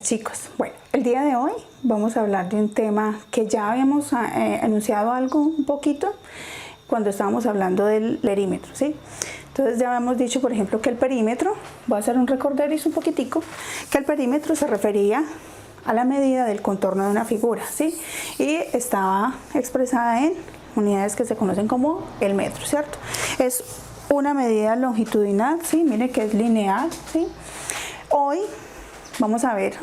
Chicos, bueno, el día de hoy vamos a hablar de un tema que ya habíamos anunciado algo un poquito cuando estábamos hablando del perímetro, ¿sí? Entonces ya habíamos dicho, por ejemplo, que el perímetro, voy a hacer un recorderis un poquitico, que el perímetro se refería a la medida del contorno de una figura, ¿sí? Y estaba expresada en unidades que se conocen como el metro, ¿cierto? Es una medida longitudinal, ¿sí? Mire que es lineal, ¿sí? Hoy vamos a ver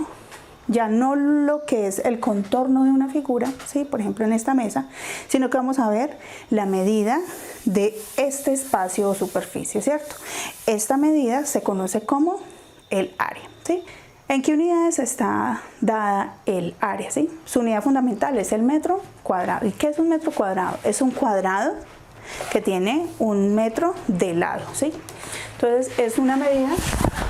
ya no lo que es el contorno de una figura, ¿sí? Por ejemplo en esta mesa, sino que vamos a ver la medida de este espacio o superficie, ¿cierto? Esta medida se conoce como el área, ¿sí? ¿En qué unidades está dada el área, ¿sí? Su unidad fundamental es el metro cuadrado. ¿Y qué es un metro cuadrado? Es un cuadrado que tiene un metro de lado, ¿sí? Entonces es una medida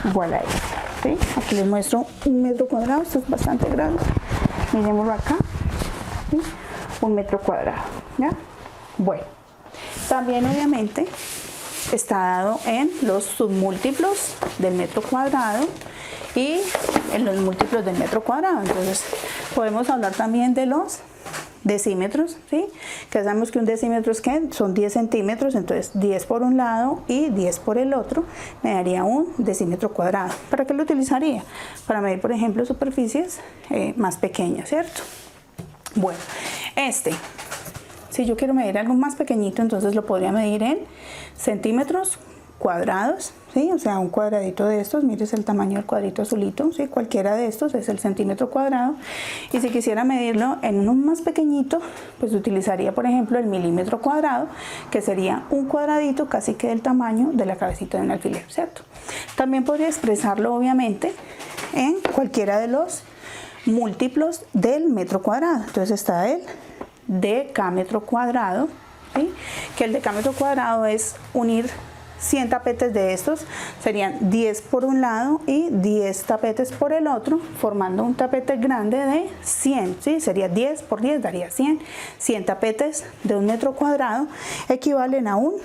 igual a esta, ¿sí? Aquí les muestro un metro cuadrado, esto es bastante grande, miremoslo acá, ¿sí? Un metro cuadrado, ¿ya? Bueno, también obviamente está dado en los submúltiplos del metro cuadrado y en los múltiplos del metro cuadrado. Entonces podemos hablar también de los decímetros, ¿sí? Que sabemos que un decímetro es que son 10 centímetros, entonces 10 por un lado y 10 por el otro me daría un decímetro cuadrado. ¿Para qué lo utilizaría? Para medir, por ejemplo, superficies más pequeñas, ¿cierto? Bueno, si yo quiero medir algo más pequeñito, entonces lo podría medir en centímetros cuadrados, ¿sí? O sea, un cuadradito de estos, mires el tamaño del cuadrito azulito, ¿sí? Cualquiera de estos es el centímetro cuadrado. Y si quisiera medirlo en uno más pequeñito, pues utilizaría, por ejemplo, el milímetro cuadrado, que sería un cuadradito casi que del tamaño de la cabecita de un alfiler, ¿cierto? También podría expresarlo, obviamente, en cualquiera de los múltiplos del metro cuadrado. Entonces está el decámetro cuadrado, ¿sí? Que el decámetro cuadrado es unir 100 tapetes de estos, serían 10 por un lado y 10 tapetes por el otro, formando un tapete grande de 100, ¿sí? Sería 10 por 10, daría 100. 100 tapetes de un metro cuadrado equivalen a un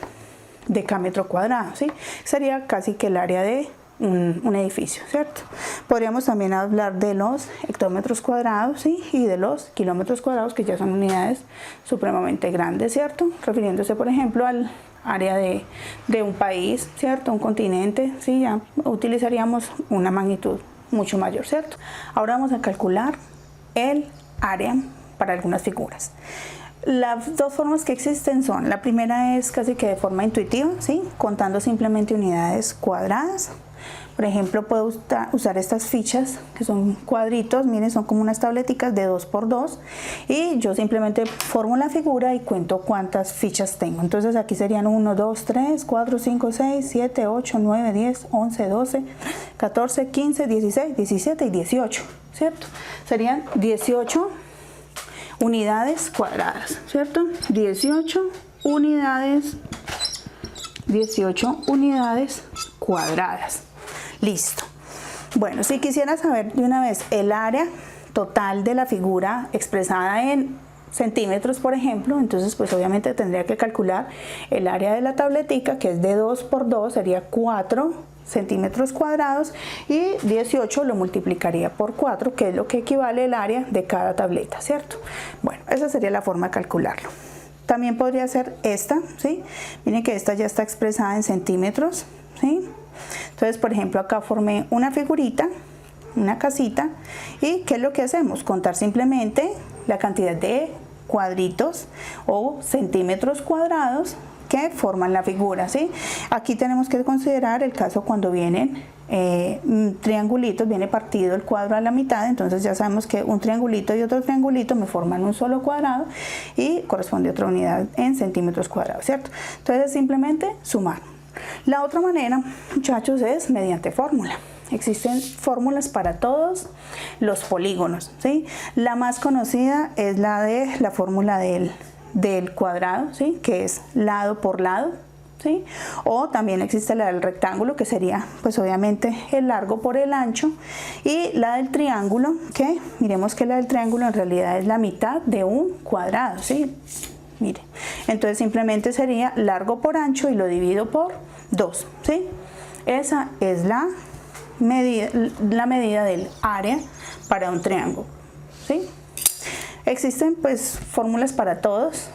decámetro cuadrado, ¿sí? Sería casi que el área de un edificio, ¿cierto? Podríamos también hablar de los hectómetros cuadrados, ¿sí? Y de los kilómetros cuadrados, que ya son unidades supremamente grandes, ¿cierto? Refiriéndose, por ejemplo, al área de un país, ¿cierto? Un continente, ¿sí? Ya utilizaríamos una magnitud mucho mayor, ¿cierto? Ahora vamos a calcular el área para algunas figuras. Las dos formas que existen son, la primera es casi que de forma intuitiva, ¿sí? Contando simplemente unidades cuadradas. Por ejemplo, puedo usar estas fichas que son cuadritos, miren, son como unas tableticas de 2 por 2 y yo simplemente formo la figura y cuento cuántas fichas tengo. Entonces aquí serían 1, 2, 3, 4, 5, 6, 7, 8, 9, 10, 11, 12, 14, 15, 16, 17 y 18, ¿cierto? Serían 18 unidades cuadradas, ¿cierto? 18 unidades cuadradas. Listo. Bueno, si quisiera saber de una vez el área total de la figura expresada en centímetros, por ejemplo, entonces pues obviamente tendría que calcular el área de la tabletica, que es de 2 por 2, sería 4 centímetros cuadrados, y 18 lo multiplicaría por 4, que es lo que equivale el área de cada tableta, ¿cierto? Bueno, esa sería la forma de calcularlo. También podría ser esta, ¿sí? Miren que esta ya está expresada en centímetros, ¿sí? Entonces, por ejemplo, acá formé una figurita, una casita, y ¿qué es lo que hacemos? Contar simplemente la cantidad de cuadritos o centímetros cuadrados que forman la figura, ¿sí? Aquí tenemos que considerar el caso cuando vienen triangulitos, viene partido el cuadro a la mitad, entonces ya sabemos que un triangulito y otro triangulito me forman un solo cuadrado y corresponde a otra unidad en centímetros cuadrados, ¿cierto? Entonces es simplemente sumar. La otra manera, muchachos, es mediante fórmula. Existen fórmulas para todos los polígonos, ¿sí? La más conocida es la fórmula del cuadrado, ¿sí? Que es lado por lado, ¿sí? O también existe la del rectángulo, que sería pues obviamente el largo por el ancho, y la del triángulo, que miremos que la del triángulo en realidad es la mitad de un cuadrado, ¿sí? Mire, entonces simplemente sería largo por ancho y lo divido por 2, ¿sí? Esa es la medida del área para un triángulo, ¿sí? Existen pues fórmulas para todos,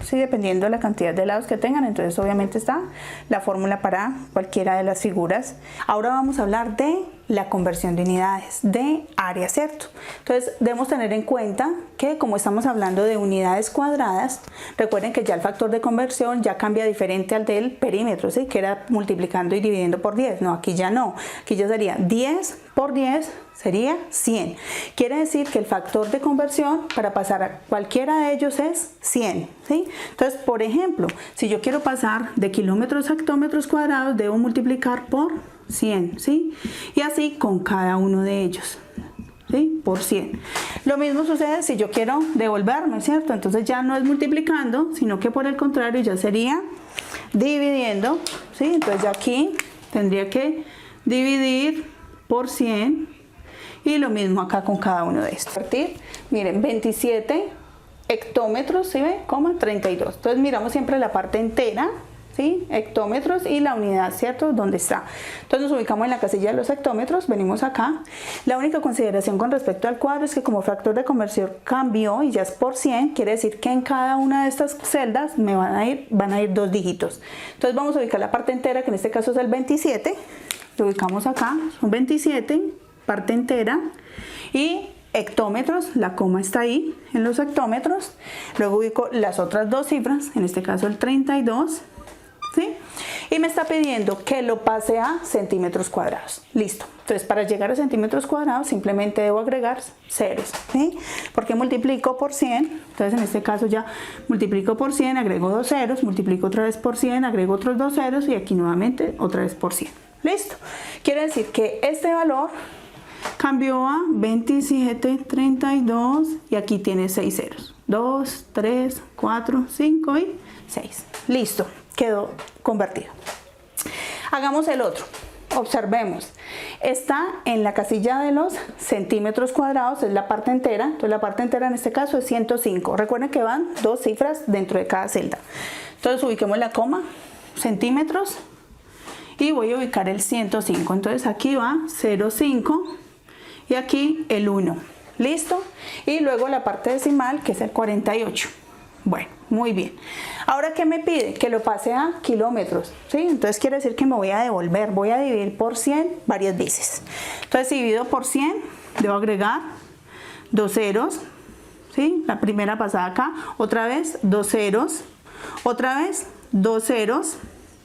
¿sí? Dependiendo de la cantidad de lados que tengan, entonces obviamente está la fórmula para cualquiera de las figuras. Ahora vamos a hablar de la conversión de unidades, de área, ¿cierto? Entonces debemos tener en cuenta que como estamos hablando de unidades cuadradas, recuerden que ya el factor de conversión ya cambia diferente al del perímetro, ¿sí? Que era multiplicando y dividiendo por 10, no, aquí ya no, aquí ya sería 10 por 10 sería 100. Quiere decir que el factor de conversión para pasar a cualquiera de ellos es 100, ¿sí? Entonces, por ejemplo, si yo quiero pasar de kilómetros a hectómetros cuadrados, debo multiplicar por 100, ¿sí? Y así con cada uno de ellos, ¿sí? Por 100. Lo mismo sucede si yo quiero devolverme, ¿cierto? Entonces ya no es multiplicando, sino que por el contrario ya sería dividiendo, ¿sí? Entonces ya aquí tendría que dividir por 100 y lo mismo acá con cada uno de estos. Miren, 27 hectómetros, ¿sí ve? 32. Entonces miramos siempre la parte entera, ¿sí? Hectómetros y la unidad, ¿cierto? ¿Dónde está? Entonces nos ubicamos en la casilla de los hectómetros, venimos acá. La única consideración con respecto al cuadro es que como factor de conversión cambió y ya es por 100, quiere decir que en cada una de estas celdas me van a ir 2 dígitos. Entonces vamos a ubicar la parte entera, que en este caso es el 27. Lo ubicamos acá, son 27, parte entera, y hectómetros, la coma está ahí en los hectómetros. Luego ubico las otras dos cifras, en este caso el 32, ¿sí? Y me está pidiendo que lo pase a centímetros cuadrados. Listo. Entonces, para llegar a centímetros cuadrados simplemente debo agregar ceros, ¿sí? Porque multiplico por 100, entonces en este caso ya multiplico por 100, agrego 2 ceros, multiplico otra vez por 100, agrego otros 2 ceros y aquí nuevamente otra vez por 100. Listo. Quiere decir que este valor cambió a 27,32 y aquí tiene 6 ceros. 2, 3, 4, 5 y 6. Listo. Quedó convertido. Hagamos el otro. Observemos. Está en la casilla de los centímetros cuadrados, es la parte entera. Entonces la parte entera en este caso es 105. Recuerden que van 2 cifras dentro de cada celda. Entonces ubiquemos la coma, centímetros. Y voy a ubicar el 105, entonces aquí va 0,5 y aquí el 1, ¿listo? Y luego la parte decimal que es el 48. Bueno, muy bien. Ahora, ¿qué me pide? Que lo pase a kilómetros, ¿sí? Entonces quiere decir que me voy a devolver, voy a dividir por 100 varias veces. Entonces si divido por 100, debo agregar 2 ceros, ¿sí? La primera pasada acá, otra vez 2 ceros, otra vez 2 ceros,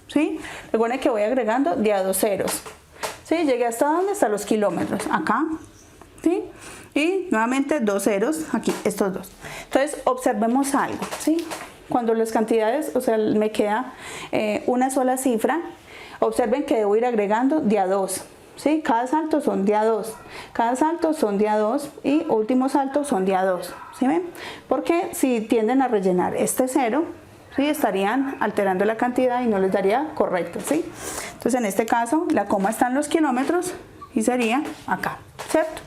¿sí? Recuerden que voy agregando de a 2 ceros, ¿sí? Llegué hasta donde, hasta los kilómetros, acá, ¿sí? Y nuevamente 2 ceros, aquí, estos dos. Entonces observemos algo, ¿sí? Cuando las cantidades, o sea, me queda una sola cifra, observen que debo ir agregando de a 2, ¿sí? Cada salto son de a 2, cada salto son de a 2 y últimos saltos son de a 2, ¿sí ven? Porque si tienden a rellenar este cero, ¿sí? Estarían alterando la cantidad y no les daría correcto, ¿sí? Entonces en este caso la coma está en los kilómetros y sería acá, ¿cierto?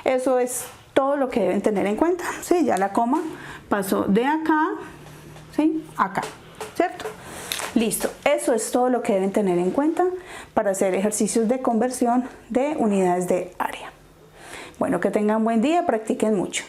Eso es todo lo que deben tener en cuenta, ¿sí? Ya la coma pasó de acá, ¿sí? Acá, ¿cierto? Listo, eso es todo lo que deben tener en cuenta para hacer ejercicios de conversión de unidades de área. Bueno, que tengan buen día, practiquen mucho.